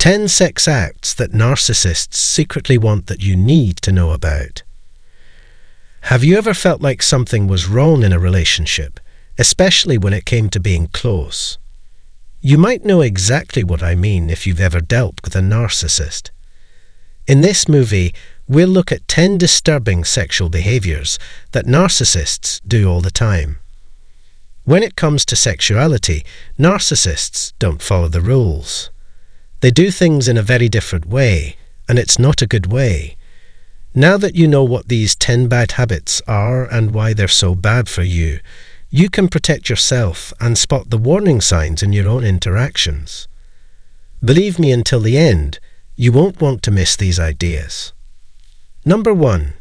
10 sex acts that narcissists secretly want that you need to know about. Have you ever felt like something was wrong in a relationship, especially when it came to being close? You might know exactly what I mean if you've ever dealt with a narcissist. In this movie, we'll look at 10 disturbing sexual behaviors that narcissists do all the time. When it comes to sexuality, narcissists don't follow the rules. They do things in a very different way, and it's not a good way. Now that you know what these 10 bad habits are and why they're so bad for you, you can protect yourself and spot the warning signs in your own interactions. Believe me until the end, you won't want to miss these ideas. Number 1.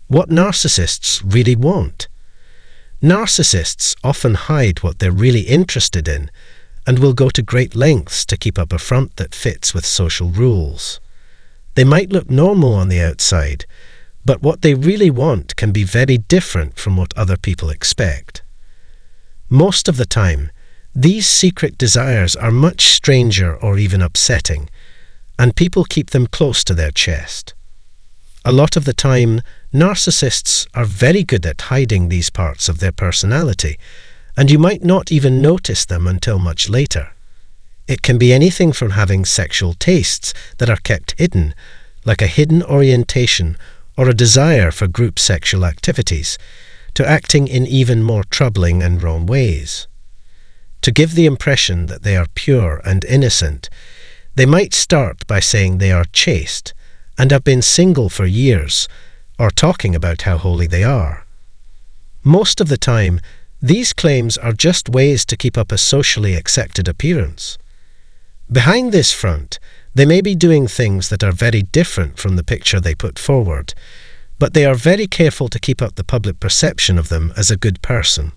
What narcissists really want. Narcissists often hide what they're really interested in and will go to great lengths to keep up a front that fits with social rules. They might look normal on the outside, but what they really want can be very different from what other people expect. Most of the time, these secret desires are much stranger or even upsetting, and people keep them close to their chest. A lot of the time, narcissists are very good at hiding these parts of their personality, and you might not even notice them until much later. It can be anything from having sexual tastes that are kept hidden, like a hidden orientation or a desire for group sexual activities, to acting in even more troubling and wrong ways. To give the impression that they are pure and innocent, they might start by saying they are chaste and have been single for years, or talking about how holy they are. Most of the time, these claims are just ways to keep up a socially accepted appearance. Behind this front, they may be doing things that are very different from the picture they put forward, but they are very careful to keep up the public perception of them as a good person.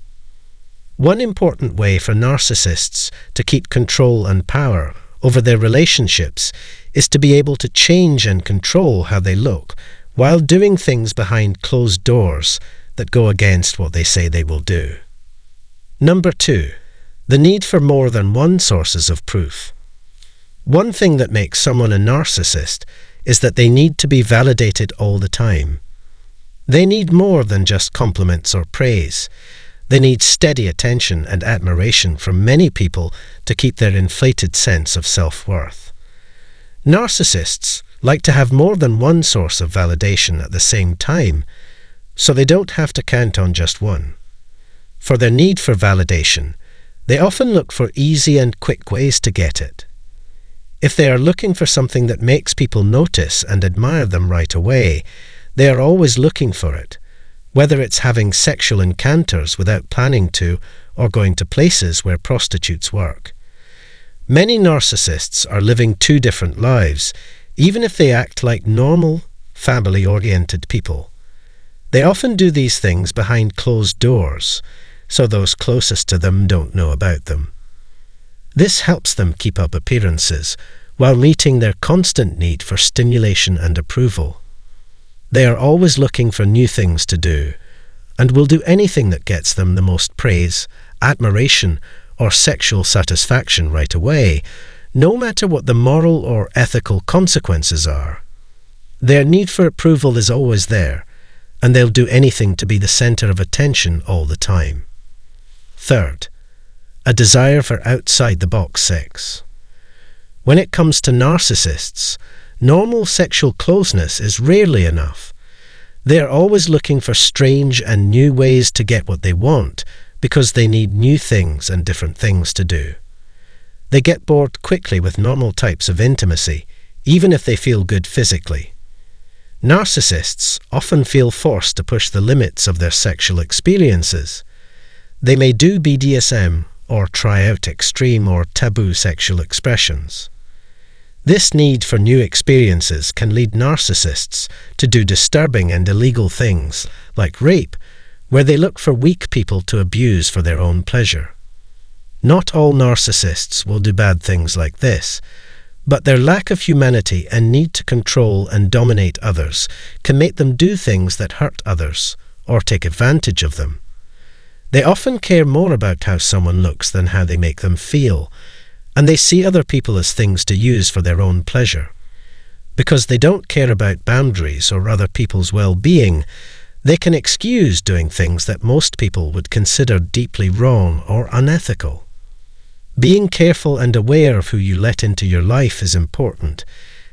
One important way for narcissists to keep control and power over their relationships is to be able to change and control how they look while doing things behind closed doors that go against what they say they will do. Number 2. The need for more than one sources of proof. One thing that makes someone a narcissist is that they need to be validated all the time. They need more than just compliments or praise. They need steady attention and admiration from many people to keep their inflated sense of self-worth. Narcissists like to have more than one source of validation at the same time, so they don't have to count on just one. For their need for validation, they often look for easy and quick ways to get it. If they are looking for something that makes people notice and admire them right away, they are always looking for it, whether it's having sexual encounters without planning to or going to places where prostitutes work. Many narcissists are living 2 different lives, even if they act like normal, family-oriented people. They often do these things behind closed doors, so those closest to them don't know about them. This helps them keep up appearances while meeting their constant need for stimulation and approval. They are always looking for new things to do, and will do anything that gets them the most praise, admiration, or sexual satisfaction right away, no matter what the moral or ethical consequences are. Their need for approval is always there, and they'll do anything to be the center of attention all the time. Third, a desire for outside-the-box sex. When it comes to narcissists, normal sexual closeness is rarely enough. They are always looking for strange and new ways to get what they want because they need new things and different things to do. They get bored quickly with normal types of intimacy, even if they feel good physically. Narcissists often feel forced to push the limits of their sexual experiences. They may do BDSM or try out extreme or taboo sexual expressions. This need for new experiences can lead narcissists to do disturbing and illegal things, like rape, where they look for weak people to abuse for their own pleasure. Not all narcissists will do bad things like this, but their lack of humanity and need to control and dominate others can make them do things that hurt others or take advantage of them. They often care more about how someone looks than how they make them feel, and they see other people as things to use for their own pleasure. Because they don't care about boundaries or other people's well-being, they can excuse doing things that most people would consider deeply wrong or unethical. Being careful and aware of who you let into your life is important,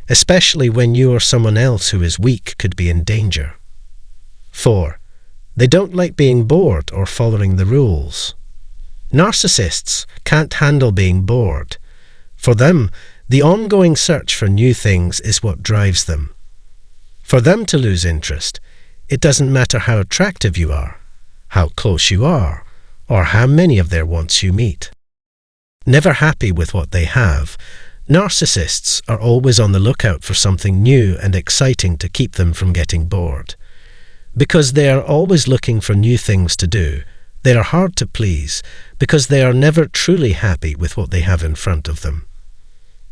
especially when you or someone else who is weak could be in danger. 4. They don't like being bored or following the rules. Narcissists can't handle being bored. For them, the ongoing search for new things is what drives them. For them to lose interest, it doesn't matter how attractive you are, how close you are, or how many of their wants you meet. Never happy with what they have, narcissists are always on the lookout for something new and exciting to keep them from getting bored. Because they are always looking for new things to do, they are hard to please because they are never truly happy with what they have in front of them.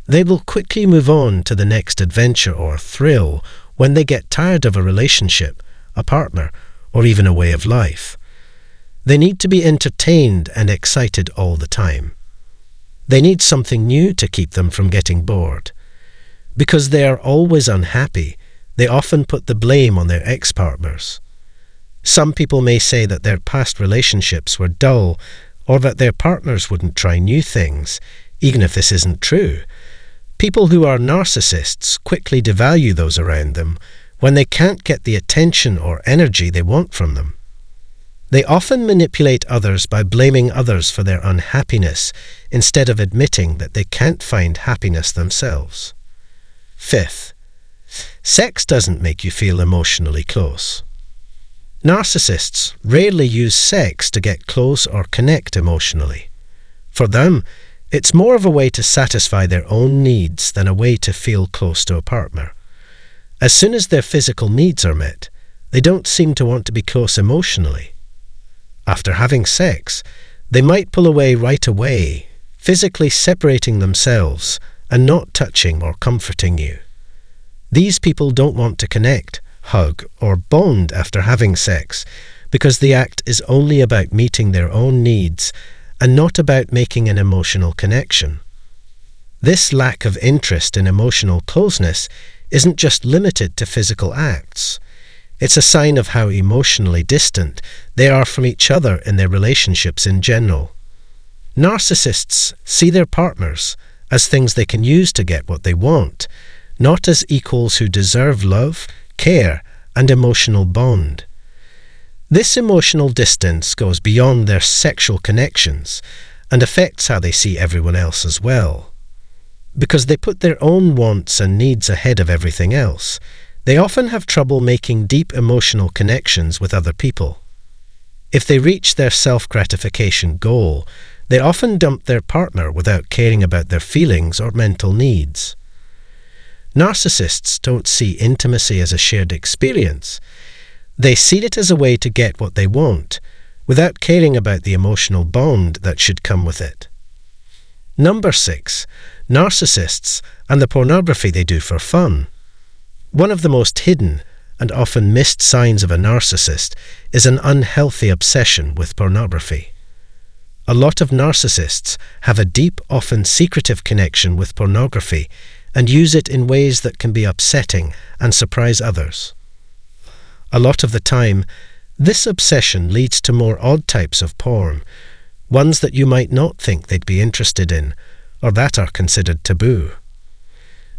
They will quickly move on to the next adventure or thrill when they get tired of a relationship, a partner, or even a way of life. They need to be entertained and excited all the time. They need something new to keep them from getting bored. Because they are always unhappy, they often put the blame on their ex-partners. Some people may say that their past relationships were dull or that their partners wouldn't try new things, even if this isn't true. People who are narcissists quickly devalue those around them when they can't get the attention or energy they want from them. They often manipulate others by blaming others for their unhappiness instead of admitting that they can't find happiness themselves. 5th, sex doesn't make you feel emotionally close. Narcissists rarely use sex to get close or connect emotionally. For them, it's more of a way to satisfy their own needs than a way to feel close to a partner. As soon as their physical needs are met, they don't seem to want to be close emotionally. After having sex, they might pull away right away, physically separating themselves and not touching or comforting you. These people don't want to connect, hug, or bond after having sex because the act is only about meeting their own needs and not about making an emotional connection. This lack of interest in emotional closeness isn't just limited to physical acts. It's a sign of how emotionally distant they are from each other in their relationships in general. Narcissists see their partners as things they can use to get what they want, not as equals who deserve love, care, and emotional bond. This emotional distance goes beyond their sexual connections and affects how they see everyone else as well. Because they put their own wants and needs ahead of everything else, they often have trouble making deep emotional connections with other people. If they reach their self-gratification goal, they often dump their partner without caring about their feelings or mental needs. Narcissists don't see intimacy as a shared experience. They see it as a way to get what they want, without caring about the emotional bond that should come with it. Number 6. Narcissists and the pornography they do for fun. One of the most hidden and often missed signs of a narcissist is an unhealthy obsession with pornography. A lot of narcissists have a deep, often secretive connection with pornography and use it in ways that can be upsetting and surprise others. A lot of the time, this obsession leads to more odd types of porn, ones that you might not think they'd be interested in, or that are considered taboo.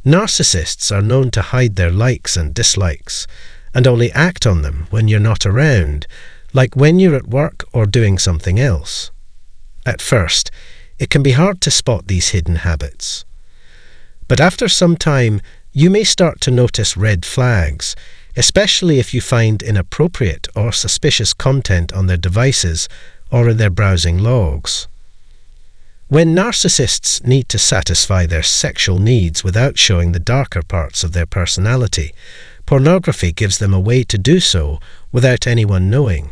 Narcissists are known to hide their likes and dislikes, and only act on them when you're not around, like when you're at work or doing something else. At first, it can be hard to spot these hidden habits. But after some time, you may start to notice red flags, especially if you find inappropriate or suspicious content on their devices or in their browsing logs. When narcissists need to satisfy their sexual needs without showing the darker parts of their personality, pornography gives them a way to do so without anyone knowing.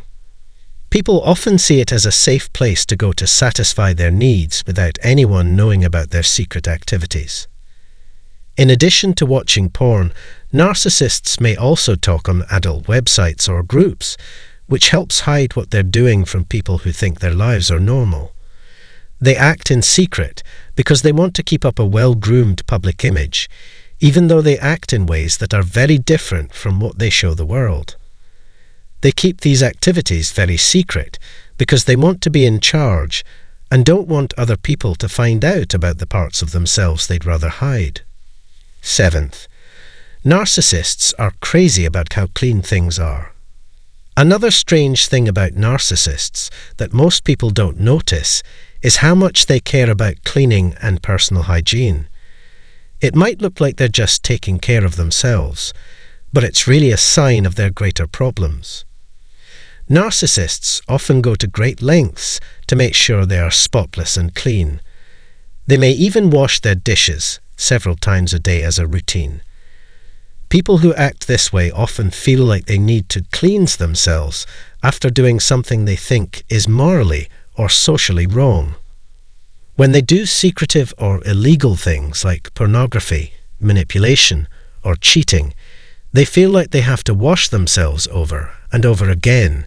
People often see it as a safe place to go to satisfy their needs without anyone knowing about their secret activities. In addition to watching porn, narcissists may also talk on adult websites or groups, which helps hide what they're doing from people who think their lives are normal. They act in secret, because they want to keep up a well-groomed public image, even though they act in ways that are very different from what they show the world. They keep these activities very secret because they want to be in charge and don't want other people to find out about the parts of themselves they'd rather hide. 7th, narcissists are crazy about how clean things are. Another strange thing about narcissists that most people don't notice is how much they care about cleaning and personal hygiene. It might look like they're just taking care of themselves, but it's really a sign of their greater problems. Narcissists often go to great lengths to make sure they are spotless and clean. They may even wash their dishes several times a day as a routine. People who act this way often feel like they need to cleanse themselves after doing something they think is morally or socially wrong. When they do secretive or illegal things like pornography, manipulation, or cheating, they feel like they have to wash themselves over and over again,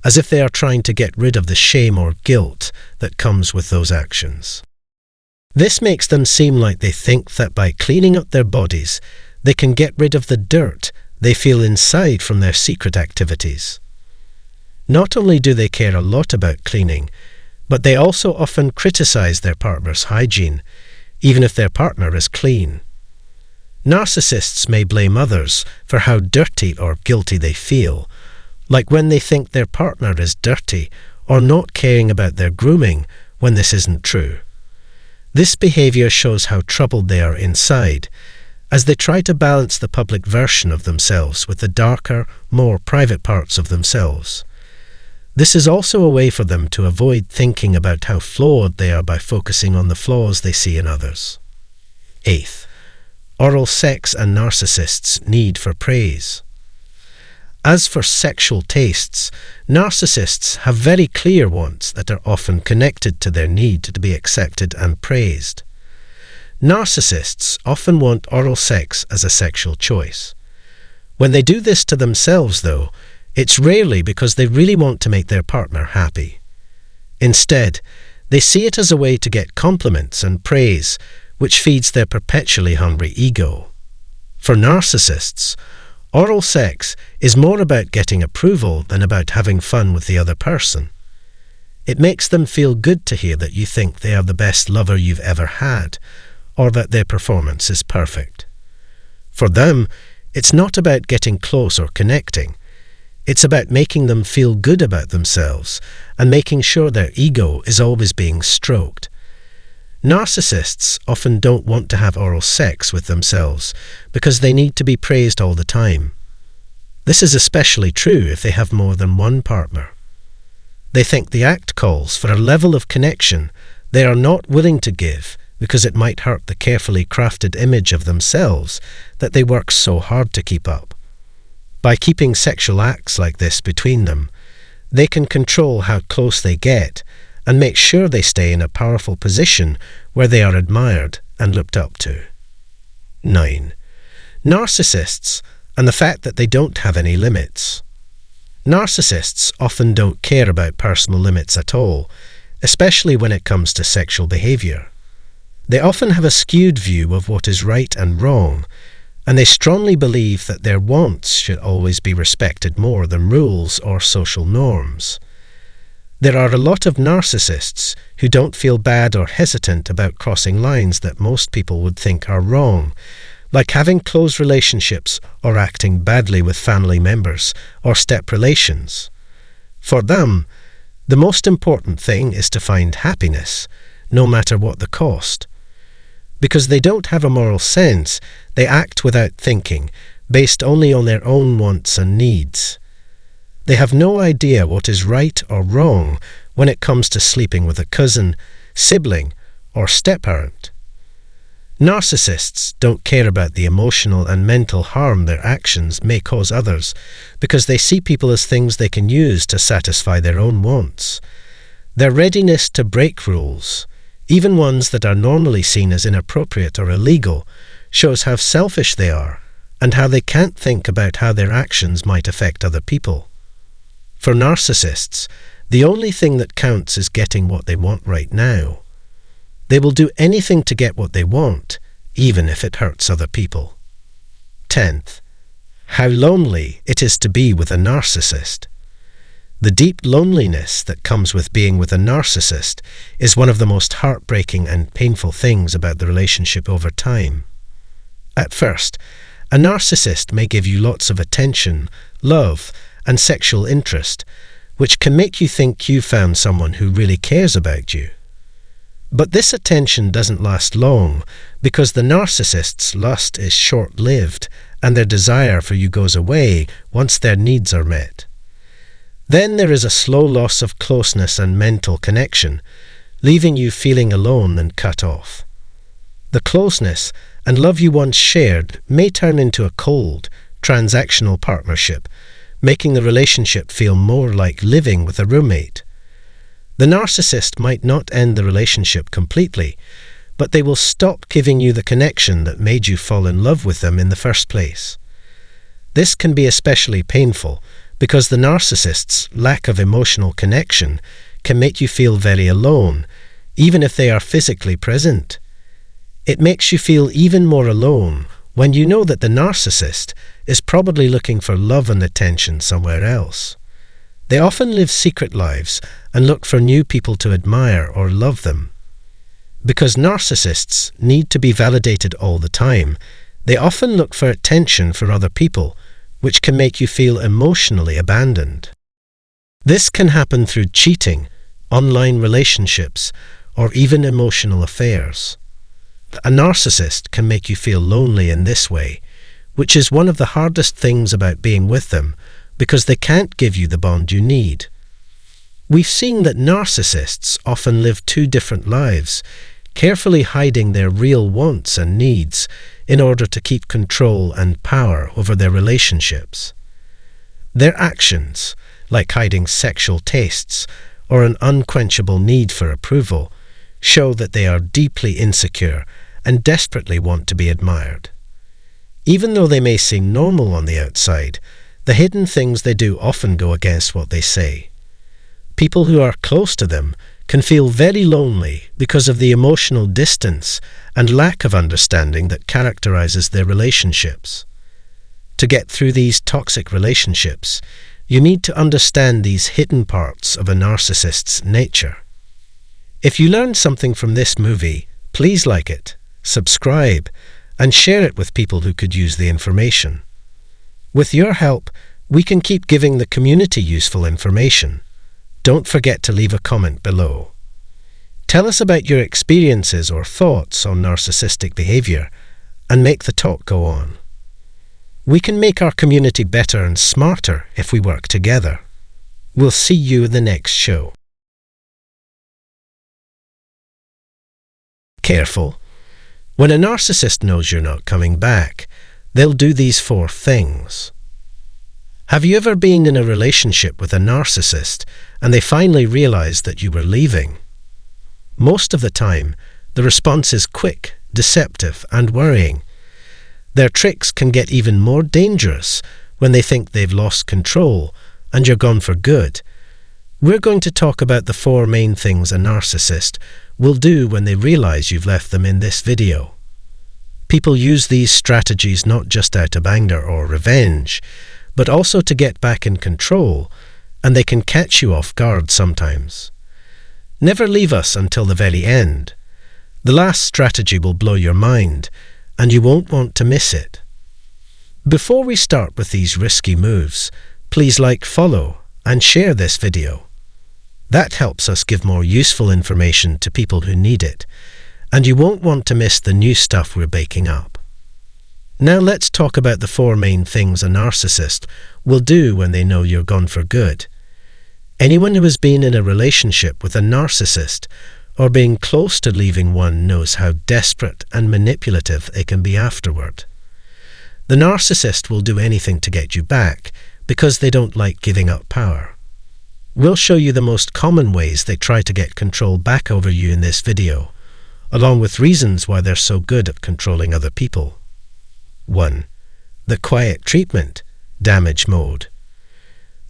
as if they are trying to get rid of the shame or guilt that comes with those actions. This makes them seem like they think that by cleaning up their bodies, they can get rid of the dirt they feel inside from their secret activities. Not only do they care a lot about cleaning, but they also often criticize their partner's hygiene, even if their partner is clean. Narcissists may blame others for how dirty or guilty they feel, like when they think their partner is dirty or not caring about their grooming when this isn't true. This behavior shows how troubled they are inside, as they try to balance the public version of themselves with the darker, more private parts of themselves. This is also a way for them to avoid thinking about how flawed they are by focusing on the flaws they see in others. 8th, oral sex and narcissists' need for praise. As for sexual tastes, narcissists have very clear wants that are often connected to their need to be accepted and praised. Narcissists often want oral sex as a sexual choice. When they do this to themselves, though, it's rarely because they really want to make their partner happy. Instead, they see it as a way to get compliments and praise, which feeds their perpetually hungry ego. For narcissists, oral sex is more about getting approval than about having fun with the other person. It makes them feel good to hear that you think they are the best lover you've ever had, or that their performance is perfect. For them, it's not about getting close or connecting. It's about making them feel good about themselves and making sure their ego is always being stroked. Narcissists often don't want to have oral sex with themselves because they need to be praised all the time. This is especially true if they have more than one partner. They think the act calls for a level of connection they are not willing to give because it might hurt the carefully crafted image of themselves that they work so hard to keep up. By keeping sexual acts like this between them, they can control how close they get and make sure they stay in a powerful position where they are admired and looked up to. 9. Narcissists and the fact that they don't have any limits. Narcissists often don't care about personal limits at all, especially when it comes to sexual behavior. They often have a skewed view of what is right and wrong, and they strongly believe that their wants should always be respected more than rules or social norms. There are a lot of narcissists who don't feel bad or hesitant about crossing lines that most people would think are wrong, like having close relationships or acting badly with family members or step relations. For them, the most important thing is to find happiness, no matter what the cost. Because they don't have a moral sense, they act without thinking, based only on their own wants and needs. They have no idea what is right or wrong when it comes to sleeping with a cousin, sibling, or step-parent. Narcissists don't care about the emotional and mental harm their actions may cause others because they see people as things they can use to satisfy their own wants. Their readiness to break rules, even ones that are normally seen as inappropriate or illegal, shows how selfish they are and how they can't think about how their actions might affect other people. For narcissists, the only thing that counts is getting what they want right now. They will do anything to get what they want, even if it hurts other people. 10th, how lonely it is to be with a narcissist. The deep loneliness that comes with being with a narcissist is one of the most heartbreaking and painful things about the relationship over time. At first, a narcissist may give you lots of attention, love, and sexual interest, which can make you think you found someone who really cares about you. But this attention doesn't last long because the narcissist's lust is short-lived and their desire for you goes away once their needs are met. Then there is a slow loss of closeness and mental connection, leaving you feeling alone and cut off. The closeness and love you once shared may turn into a cold, transactional partnership, making the relationship feel more like living with a roommate. The narcissist might not end the relationship completely, but they will stop giving you the connection that made you fall in love with them in the first place. This can be especially painful because the narcissist's lack of emotional connection can make you feel very alone, even if they are physically present. It makes you feel even more alone when you know that the narcissist is probably looking for love and attention somewhere else. They often live secret lives and look for new people to admire or love them. Because narcissists need to be validated all the time, they often look for attention from other people, which can make you feel emotionally abandoned. This can happen through cheating, online relationships, or even emotional affairs. A narcissist can make you feel lonely in this way, which is one of the hardest things about being with them, because they can't give you the bond you need. We've seen that narcissists often live two different lives, carefully hiding their real wants and needs in order to keep control and power over their relationships. Their actions, like hiding sexual tastes or an unquenchable need for approval, show that they are deeply insecure and desperately want to be admired. Even though they may seem normal on the outside, the hidden things they do often go against what they say. People who are close to them can feel very lonely because of the emotional distance and lack of understanding that characterizes their relationships. To get through these toxic relationships, you need to understand these hidden parts of a narcissist's nature. If you learned something from this movie, please like it, subscribe, and share it with people who could use the information. With your help, we can keep giving the community useful information. Don't forget to leave a comment below. Tell us about your experiences or thoughts on narcissistic behavior and make the talk go on. We can make our community better and smarter if we work together. We'll see you in the next show. Careful. When a narcissist knows you're not coming back, they'll do these 4 things. Have you ever been in a relationship with a narcissist and they finally realized that you were leaving? Most of the time, the response is quick, deceptive, and worrying. Their tricks can get even more dangerous when they think they've lost control and you're gone for good. We're going to talk about the 4 main things a narcissist will do when they realize you've left them in this video. People use these strategies not just out of anger or revenge, but also to get back in control, and they can catch you off guard sometimes. Never leave us until the very end. The last strategy will blow your mind, and you won't want to miss it. Before we start with these risky moves, please like, follow, and share this video. That helps us give more useful information to people who need it, and you won't want to miss the new stuff we're baking up. Now let's talk about the 4 main things a narcissist will do when they know you're gone for good. Anyone who has been in a relationship with a narcissist or being close to leaving one knows how desperate and manipulative they can be afterward. The narcissist will do anything to get you back because they don't like giving up power. We'll show you the most common ways they try to get control back over you in this video, along with reasons why they're so good at controlling other people. 1. The quiet treatment, damage mode.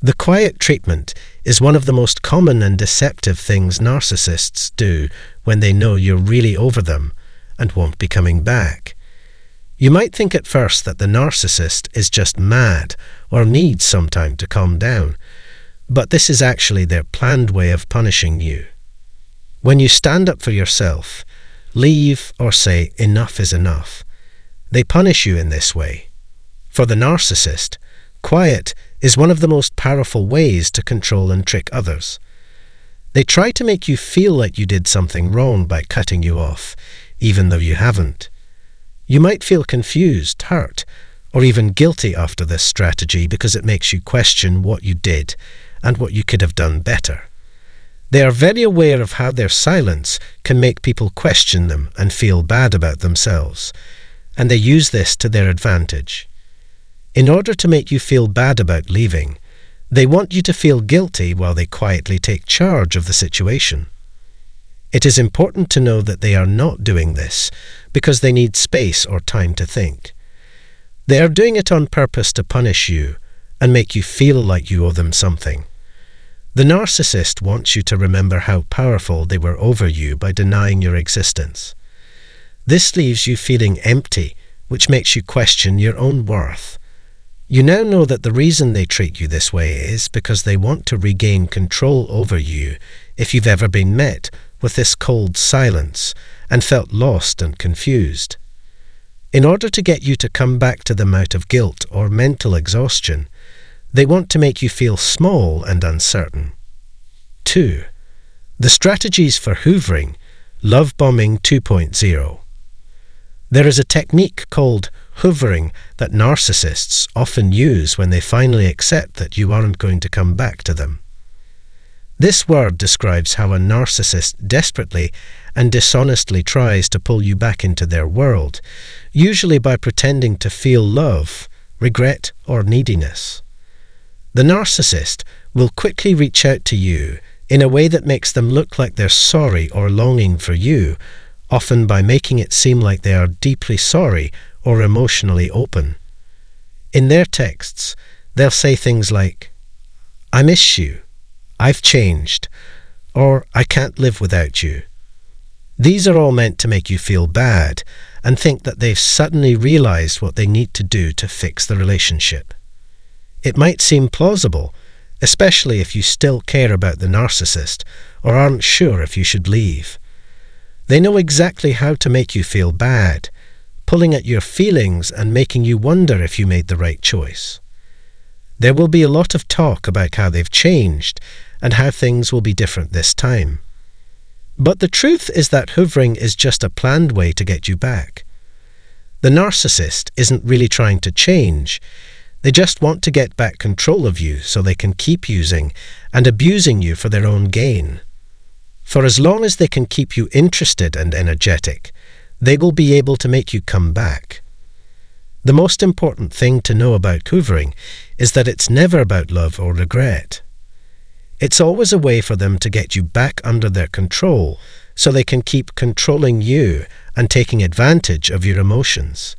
The quiet treatment is one of the most common and deceptive things narcissists do when they know you're really over them and won't be coming back. You might think at first that the narcissist is just mad or needs some time to calm down, but this is actually their planned way of punishing you. When you stand up for yourself, leave or say enough is enough, they punish you in this way. For the narcissist, quiet is one of the most powerful ways to control and trick others. They try to make you feel like you did something wrong by cutting you off, even though you haven't. You might feel confused, hurt, or even guilty after this strategy because it makes you question what you did and what you could have done better. They are very aware of how their silence can make people question them and feel bad about themselves, and they use this to their advantage. In order to make you feel bad about leaving, they want you to feel guilty while they quietly take charge of the situation. It is important to know that they are not doing this because they need space or time to think. They are doing it on purpose to punish you and make you feel like you owe them something. The narcissist wants you to remember how powerful they were over you by denying your existence. This leaves you feeling empty, which makes you question your own worth. You now know that the reason they treat you this way is because they want to regain control over you if you've ever been met with this cold silence and felt lost and confused. In order to get you to come back to them out of guilt or mental exhaustion, they want to make you feel small and uncertain. 2. The strategies for hoovering, love bombing 2.0. There is a technique called Hoovering that narcissists often use when they finally accept that you aren't going to come back to them. This word describes how a narcissist desperately and dishonestly tries to pull you back into their world, usually by pretending to feel love, regret, or neediness. The narcissist will quickly reach out to you in a way that makes them look like they're sorry or longing for you, often by making it seem like they are deeply sorry or emotionally open. In their texts, they'll say things like, "I miss you," "I've changed," or "I can't live without you." These are all meant to make you feel bad and think that they've suddenly realized what they need to do to fix the relationship. It might seem plausible, especially if you still care about the narcissist or aren't sure if you should leave. They know exactly how to make you feel bad, pulling at your feelings and making you wonder if you made the right choice. There will be a lot of talk about how they've changed and how things will be different this time. But the truth is that hoovering is just a planned way to get you back. The narcissist isn't really trying to change. They just want to get back control of you so they can keep using and abusing you for their own gain. For as long as they can keep you interested and energetic, they will be able to make you come back. The most important thing to know about hoovering is that it's never about love or regret. It's always a way for them to get you back under their control so they can keep controlling you and taking advantage of your emotions.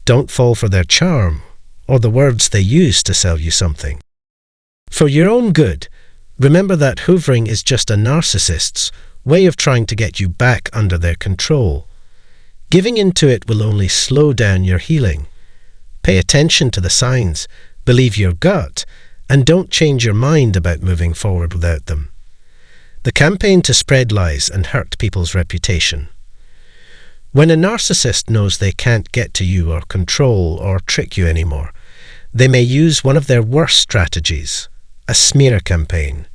Don't fall for their charm or the words they use to sell you something. For your own good, remember that hoovering is just a narcissist's way of trying to get you back under their control. Giving into it will only slow down your healing. Pay attention to the signs, believe your gut, and don't change your mind about moving forward without them. The campaign to spread lies and hurt people's reputation. When a narcissist knows they can't get to you or control or trick you anymore, they may use one of their worst strategies, a smear campaign.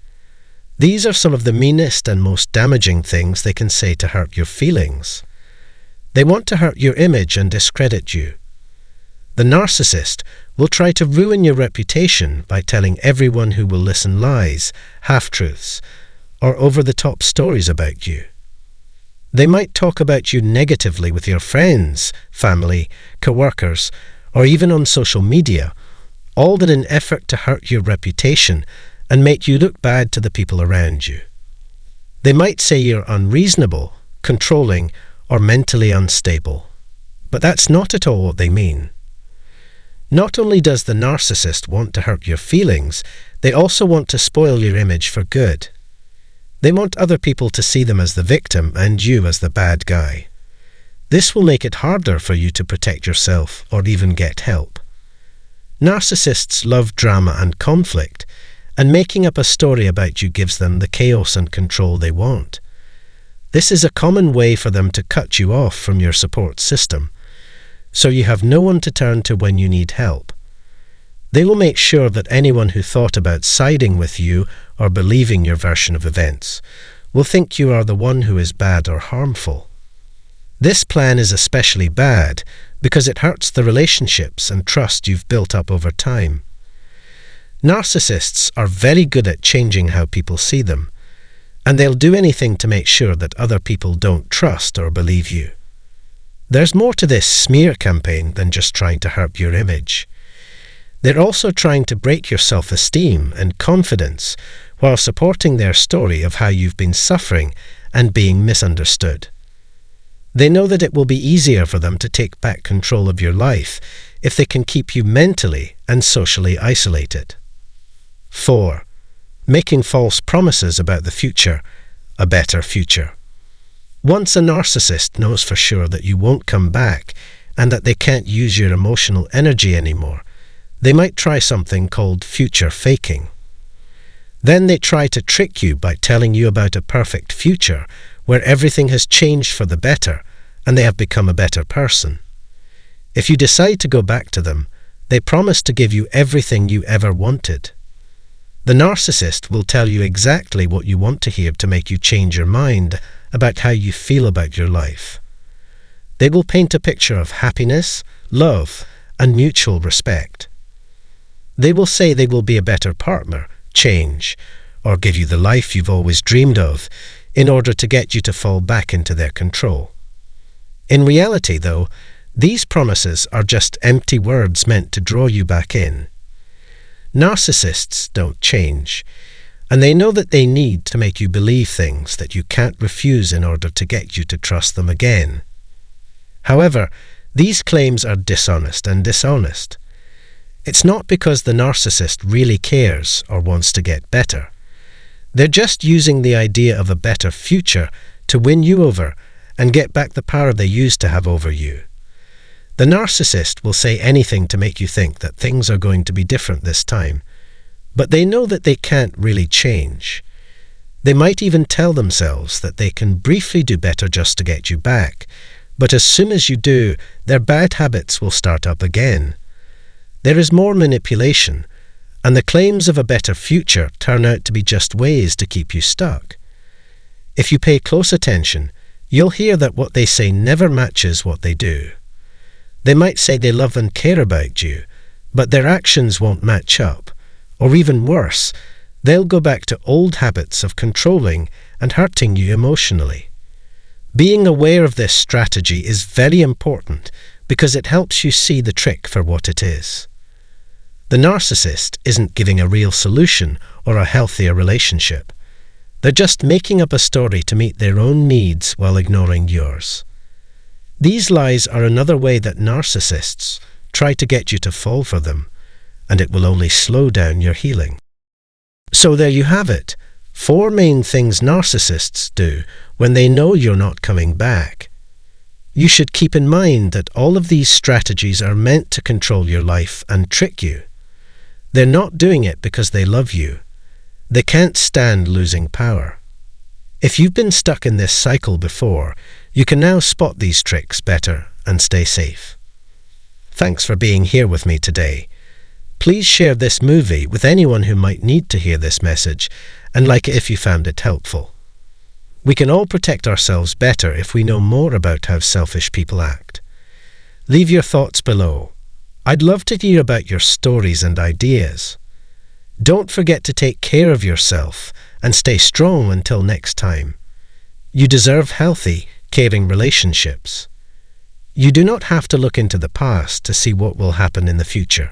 These are some of the meanest and most damaging things they can say to hurt your feelings. They want to hurt your image and discredit you. The narcissist will try to ruin your reputation by telling everyone who will listen lies, half-truths, or over-the-top stories about you. They might talk about you negatively with your friends, family, co-workers, or even on social media, all in an effort to hurt your reputation and make you look bad to the people around you. They might say you're unreasonable, controlling, or mentally unstable, but that's not at all what they mean. Not only does the narcissist want to hurt your feelings, They also want to spoil your image for good. They want other people to see them as the victim and you as the bad guy. This will make it harder for you to protect yourself or even get help. Narcissists love drama and conflict, and making up a story about you gives them the chaos and control they want. This is a common way for them to cut you off from your support system, so you have no one to turn to when you need help. They will make sure that anyone who thought about siding with you or believing your version of events will think you are the one who is bad or harmful. This plan is especially bad because it hurts the relationships and trust you've built up over time. Narcissists are very good at changing how people see them, and they'll do anything to make sure that other people don't trust or believe you. There's more to this smear campaign than just trying to hurt your image. They're also trying to break your self-esteem and confidence while supporting their story of how you've been suffering and being misunderstood. They know that it will be easier for them to take back control of your life if they can keep you mentally and socially isolated. 4. Making false promises about the future, a better future. Once a narcissist knows for sure that you won't come back and that they can't use your emotional energy anymore, they might try something called future faking. Then they try to trick you by telling you about a perfect future where everything has changed for the better and they have become a better person. If you decide to go back to them, they promise to give you everything you ever wanted. The narcissist will tell you exactly what you want to hear to make you change your mind about how you feel about your life. They will paint a picture of happiness, love, and mutual respect. They will say they will be a better partner, change, or give you the life you've always dreamed of in order to get you to fall back into their control. In reality, though, these promises are just empty words meant to draw you back in. Narcissists don't change, and they know that they need to make you believe things that you can't refuse in order to get you to trust them again. However, these claims are dishonest and dishonest. It's not because the narcissist really cares or wants to get better. They're just using the idea of a better future to win you over and get back the power they used to have over you. The narcissist will say anything to make you think that things are going to be different this time, but they know that they can't really change. They might even tell themselves that they can briefly do better just to get you back, but as soon as you do, their bad habits will start up again. There is more manipulation, and the claims of a better future turn out to be just ways to keep you stuck. If you pay close attention, you'll hear that what they say never matches what they do. They might say they love and care about you, but their actions won't match up. Or even worse, they'll go back to old habits of controlling and hurting you emotionally. Being aware of this strategy is very important because it helps you see the trick for what it is. The narcissist isn't giving a real solution or a healthier relationship. They're just making up a story to meet their own needs while ignoring yours. These lies are another way that narcissists try to get you to fall for them, and it will only slow down your healing. So there you have it, 4 main things narcissists do when they know you're not coming back. You should keep in mind that all of these strategies are meant to control your life and trick you. They're not doing it because they love you. They can't stand losing power. If you've been stuck in this cycle before, you can now spot these tricks better and stay safe. Thanks for being here with me today. Please share this movie with anyone who might need to hear this message and like it if you found it helpful. We can all protect ourselves better if we know more about how selfish people act. Leave your thoughts below. I'd love to hear about your stories and ideas. Don't forget to take care of yourself and stay strong until next time. You deserve healthy, caring relationships. You do not have to look into the past to see what will happen in the future.